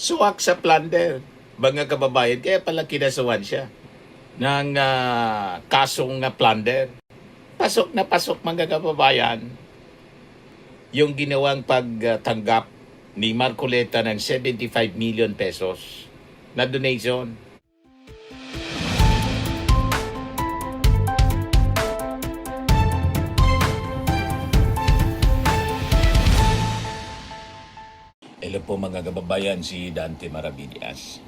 Suwak sa plunder, mga kababayan. Kaya pala kinasuhan siya ng kasong plunder. Pasok na pasok, mga kababayan, yung ginawang pagtanggap ni Marcoleta ng 75 million pesos na donation. Hello po mga kababayan, si Dante Maravillas.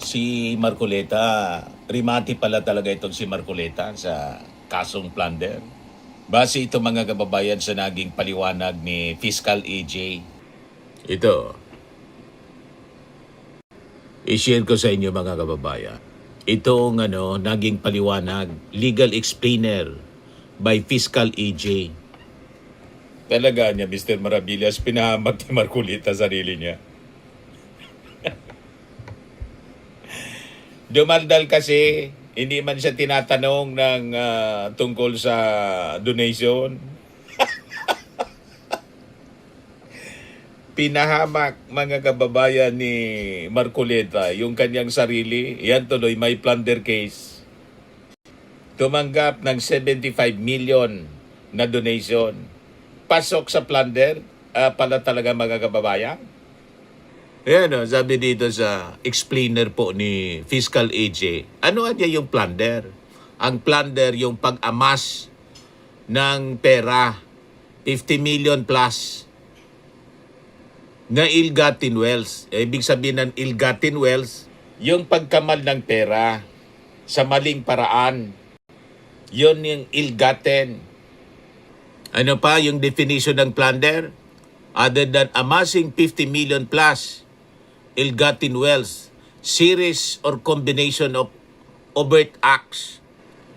Si Marcoleta, rimati pala talaga itong si Marcoleta sa kasong plunder. Base ito mga kababayan sa naging paliwanag ni Fiscal AJ. Ito, i-share ko sa inyo mga kababayan. Itong naging paliwanag, legal explainer by Fiscal AJ. Talaga niya, Mr. Maravillas, pinahamak ni Marcoleta sarili niya. Dumaldal kasi, hindi man siya tinatanong ng tungkol sa donation. Pinahamak mga kababayan ni Marcoleta yung kanyang sarili. Yan tuloy, may plunder case. Tumanggap ng 75 million na donation. Pasok sa plunder pala talaga mga kababayan. Ayan sabi dito sa explainer po ni Fiscal AJ, ano niya yung plunder? Ang plunder yung pag-amas ng pera, 50 million plus, na ill-gotten wealth. Ibig sabihin ng ill-gotten wealth, yung pagkamal ng pera sa maling paraan. Yun yung ill-gotten. Ano pa yung definition ng plunder? Other than amassing 50 million plus ill-gotten wealth, series or combination of overt acts.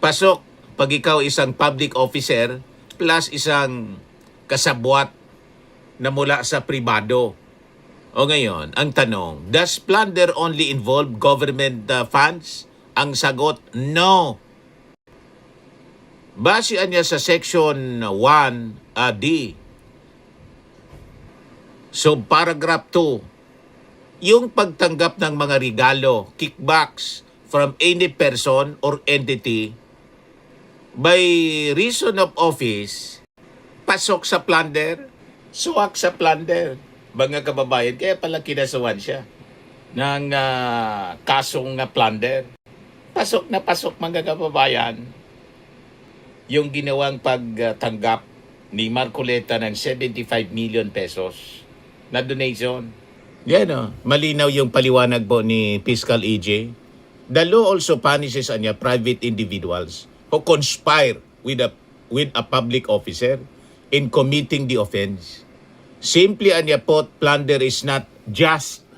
Pasok pag ikaw isang public officer plus isang kasabwat na mula sa pribado. O ngayon, ang tanong, does plunder only involve government funds? Ang sagot, no. Basean niya sa section 1D. So paragraph 2, yung pagtanggap ng mga regalo, kickbacks from any person or entity by reason of office, pasok sa plunder, suwak sa plunder, mga kababayan. Kaya pala kinasuhan siya ng kasong plunder. Pasok na pasok mga kababayan yung ginawang pagtanggap ni Marcoleta ng 75 million pesos na donation. Yan malinaw yung paliwanag po ni Fiscal AJ. The law also punishes private individuals who conspire with a public officer in committing the offense. Simply po, plunder is not just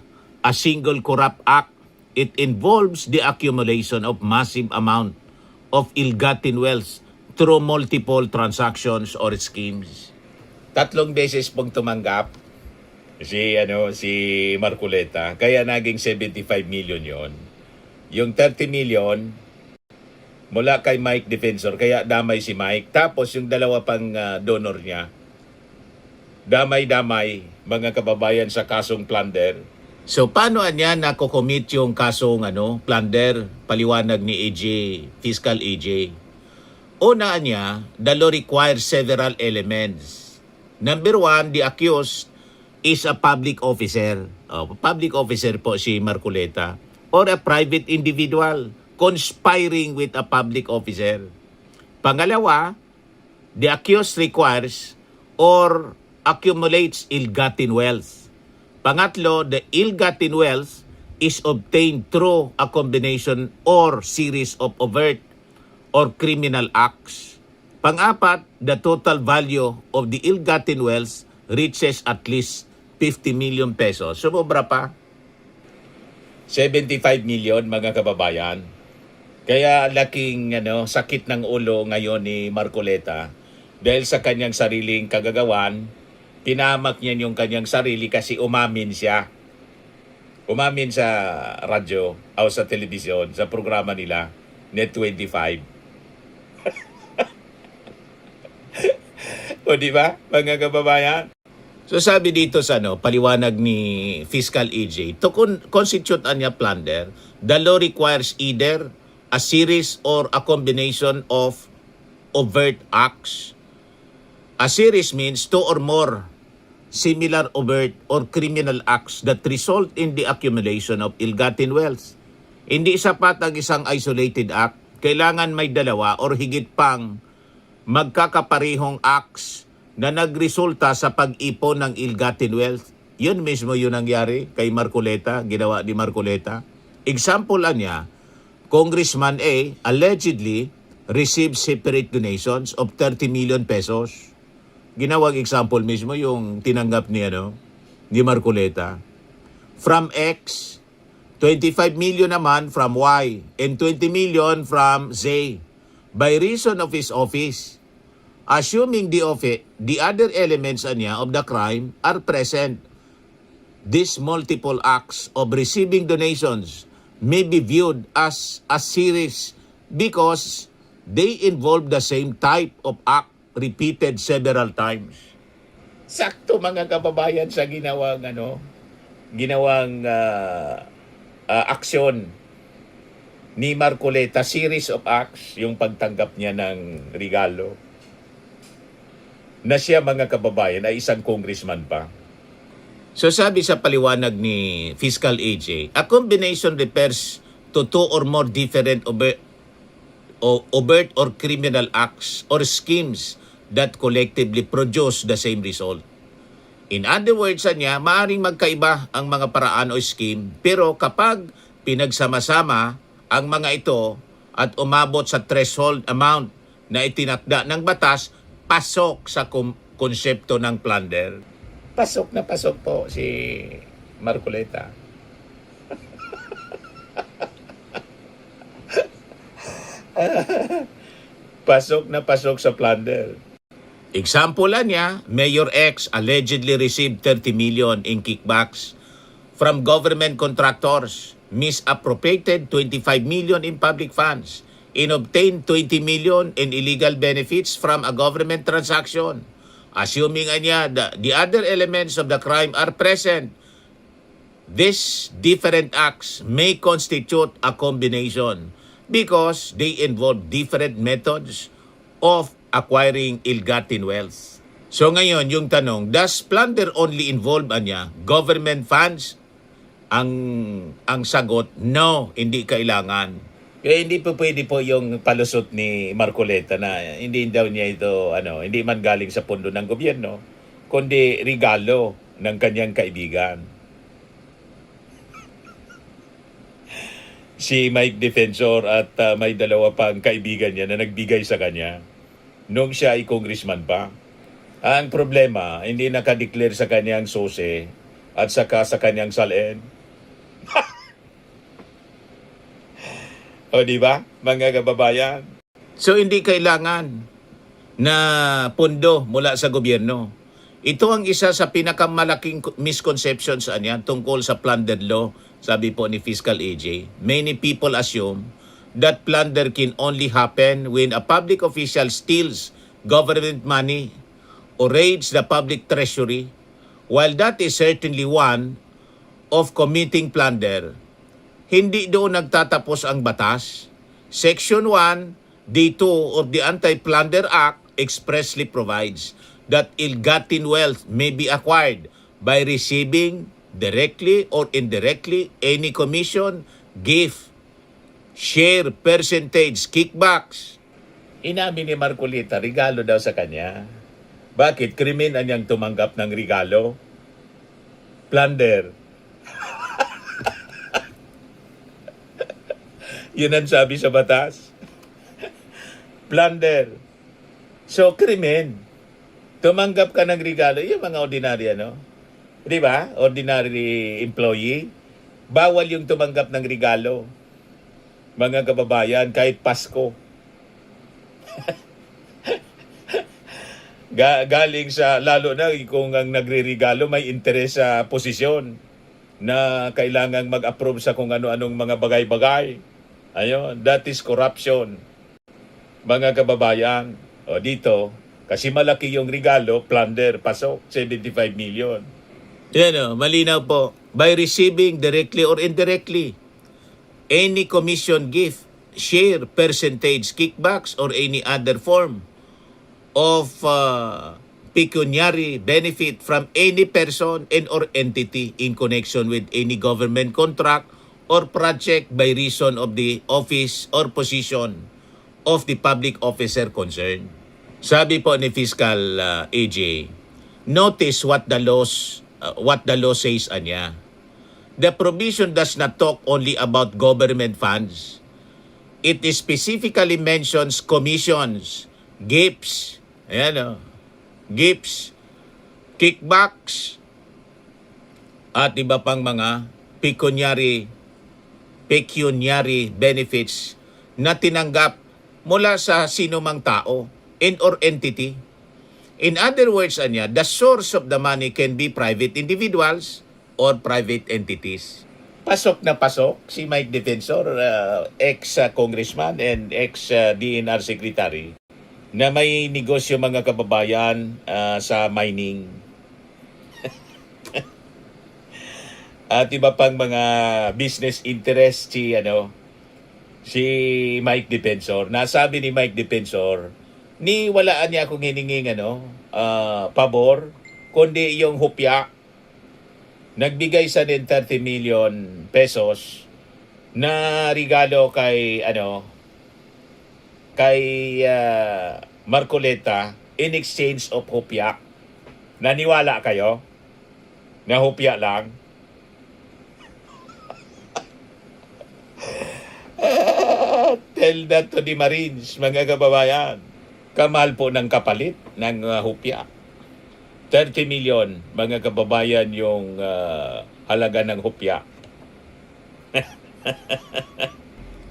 a single corrupt act. It involves the accumulation of massive amount of ill-gotten wealth through multiple transactions or schemes. 3 beses pong tumanggap si Marcoleta, kaya naging 75 million yon. Yung 30 million mula kay Mike Defensor, kaya damay si Mike. Tapos yung dalawa pang donor niya, damay-damay mga kababayan sa kasong plunder. So paano niya nakocommit yung kasong plunder? Paliwanag ni AJ, Fiscal AJ. Una niya, the law requires several elements. Number 1, the accused is a public officer. Public officer po si Marcoleta. Or a private individual conspiring with a public officer. Pangalawa, the accused requires or accumulates ill-gotten wealth. Pangatlo, the ill-gotten wealth is obtained through a combination or series of overt or criminal acts. Pang-apat, the total value of the ill-gotten wealth reaches at least 50 million pesos. Sumobra pa. 75 million mga kababayan. Kaya laking sakit ng ulo ngayon ni Marcoleta dahil sa kanyang sariling kagagawan, pinahamak niya yung kanyang sarili kasi umamin siya. Umamin sa radyo o sa telebisyon, sa programa nila, Net25. O di ba, mga kababayan? So sabi dito sa paliwanag ni Fiscal AJ, to constitute anya plunder, the law requires either a series or a combination of overt acts. A series means two or more similar overt or criminal acts that result in the accumulation of ill-gotten wealth. Hindi sapat ang isang isolated act. Kailangan may dalawa or higit pang magkakaparehong acts na nagresulta sa pag-ipon ng ill-gotten wealth. Yun mismo yun nangyari kay Marcoleta, ginawa ni Marcoleta. Example niya, Congressman A allegedly received separate donations of 30 million pesos. Ginawang example mismo yung tinanggap ni Marcoleta. From X, 25 million naman from Y, and 20 million from Z by reason of his office. Assuming the other elements of the crime are present, these multiple acts of receiving donations may be viewed as a series because they involve the same type of act repeated several times. Sakto mga kababayan sa ginawang aksyon ni Marcoleta, series of acts, yung pagtanggap niya ng regalo, na siya mga kababayan ay isang congressman pa. So sabi sa paliwanag ni Fiscal AJ, a combination refers to two or more different overt or criminal acts or schemes that collectively produce the same result. In other words, maaring magkaiba ang mga paraan o scheme, pero kapag pinagsama-sama ang mga ito at umabot sa threshold amount na itinakda ng batas, pasok sa konsepto ng plunder. Pasok na pasok po si Marcoleta. Pasok na pasok sa plunder. Example niya, Mayor X allegedly received 30 million in kickbacks from government contractors, misappropriated 25 million in public funds, and obtained 20 million in illegal benefits from a government transaction. Assuming the other elements of the crime are present, these different acts may constitute a combination because they involve different methods of acquiring ill-gotten wealth. So ngayon, yung tanong, does plunder only involve government funds? Ang sagot, no, hindi kailangan. Kaya hindi po pwede po yung palusot ni Marcoleta na hindi daw niya ito, hindi man galing sa pondo ng gobyerno, kundi regalo ng kanyang kaibigan. Si Mike Defensor at may dalawa pang kaibigan niya na nagbigay sa kanya nung siya ay congressman pa. Ang problema, hindi nakadeclare sa kanyang sose at saka sa kanyang salin. O di ba, mga kababayan? So hindi kailangan na pondo mula sa gobyerno. Ito ang isa sa pinakamalaking misconception sa tungkol sa plunder law, sabi po ni Fiscal AJ. Many people assume that plunder can only happen when a public official steals government money or raids the public treasury. While that is certainly one of committing plunder, hindi doon nagtatapos ang batas. Section 1, D2 of the Anti-Plunder Act expressly provides that ill-gotten wealth may be acquired by receiving directly or indirectly any commission, gift, share, percentage, kickbacks. Inamin ni Marcoleta, regalo daw sa kanya. Bakit? Krimen niyang tumanggap ng regalo? Plunder. Yun ang sabi sa batas. Plunder. So, krimen. Tumanggap ka ng regalo. Yung mga ordinary, di ba? Ordinary employee. Bawal yung tumanggap ng regalo. Mga kababayan, kahit Pasko. Galing sa, lalo na kung ang nagre-regalo may interes sa posisyon na kailangang mag-approve sa kung ano-anong mga bagay-bagay. Ayun, that is corruption. Mga kababayan, dito, Kasi malaki yung regalo, plunder, pasok, 75 million. Yan o, malinaw po. By receiving directly or indirectly any commission gift, share, percentage, kickbacks, or any other form of pecuniary benefit from any person and or entity in connection with any government contract or project by reason of the office or position of the public officer concerned. Sabi po ni Fiscal AJ, notice what the law says anya. The provision does not talk only about government funds. It specifically mentions commissions, gifts, ayan o, gifts, kickbacks, at iba pang mga pecuniary benefits na tinanggap mula sa sinumang tao and or entity. In other words, anya, the source of the money can be private individuals or private entities. Pasok na pasok si Mike Defensor, ex-congressman and ex-DNR secretary, na may negosyo mga kababayan sa mining. At iba pang mga business interest si Mike Defensor. Nasabi ni Mike Defensor, ni walaan niya akong hininging pabor, kundi yung hupya. Nagbigay sa din 30 million pesos na regalo kay Marcoleta in exchange of hupya. Naniwala kayo na hupya lang? Tell that to the Marines, mga kababayan. Kamahal po ng kapalit ng hupya. 30 million, mga kababayan, yung halaga ng hupya.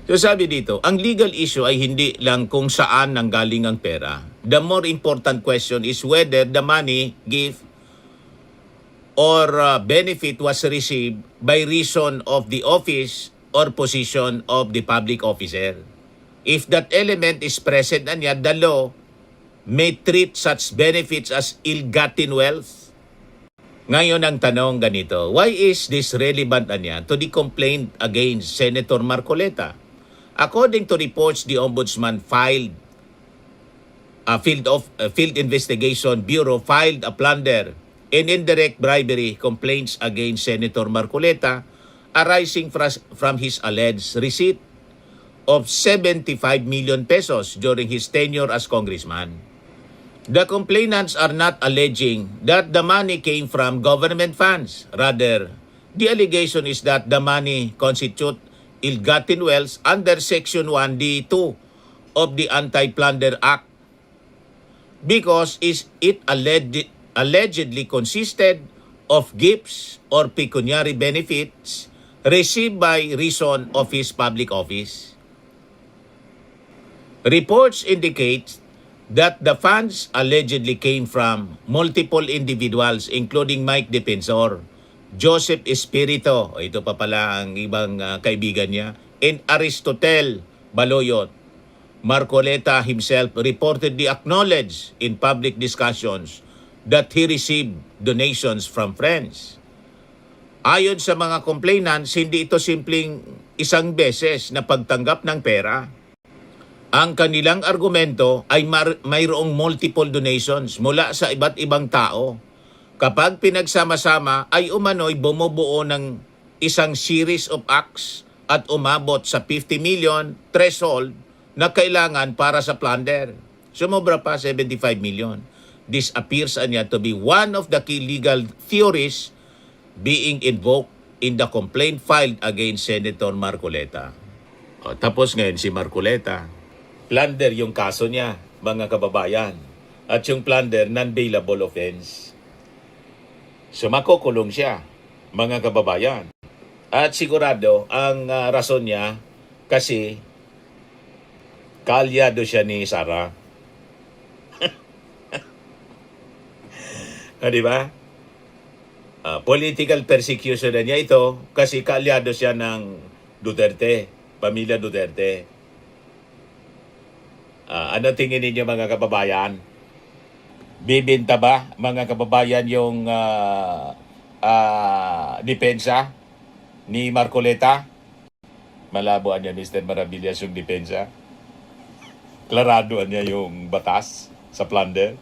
So sabi dito, ang legal issue ay hindi lang kung saan nanggaling ang pera. The more important question is whether the money, gift, or benefit was received by reason of the office or position of the public officer. If that element is present, the law may treat such benefits as ill-gotten wealth. Ngayon ang tanong ganito, why is this relevant to the complaint against Senator Marcoleta? According to reports, the Ombudsman Field Investigation Bureau filed a plunder and indirect bribery complaints against Senator Marcoleta arising from his alleged receipt of 75 million pesos during his tenure as congressman. The complainants are not alleging that the money came from government funds. Rather, the allegation is that the money constitute ill-gotten wealth under Section 1D2 of the Anti-Plunder Act because it allegedly consisted of gifts or pecuniary benefits received by reason of his public office. Reports indicate that the funds allegedly came from multiple individuals including Mike Defensor, Joseph Espirito, ito pa pala ang ibang kaibigan niya, and Aristotel Baloyot. Marcoleta himself reportedly acknowledged in public discussions that he received donations from friends. Ayon sa mga complainants, hindi ito simpleng isang beses na pagtanggap ng pera. Ang kanilang argumento ay mayroong multiple donations mula sa iba't ibang tao. Kapag pinagsama-sama ay umano'y bumubuo ng isang series of acts at umabot sa 50 million threshold na kailangan para sa plunder. Sumobra pa 75 million. This appears to be one of the key legal theories being invoked in the complaint filed against Senator Marcoleta. Tapos ngayon si Marcoleta, plunder yung kaso niya, mga kababayan. At yung plunder, non-bailable offense. So makukulong siya, mga kababayan. At sigurado, ang rason niya, kasi kaalyado siya ni Sara. Di ba? Political persecution na niya ito kasi kaalyado siya ng Duterte, pamilya Duterte. Ano tingin ninyo, mga kababayan? Bibenta ba, mga kababayan, yung depensa ni Marcoleta? Malaboan niya, Mr. Maravillas, yung depensa. Klarado niya yung batas sa plunder.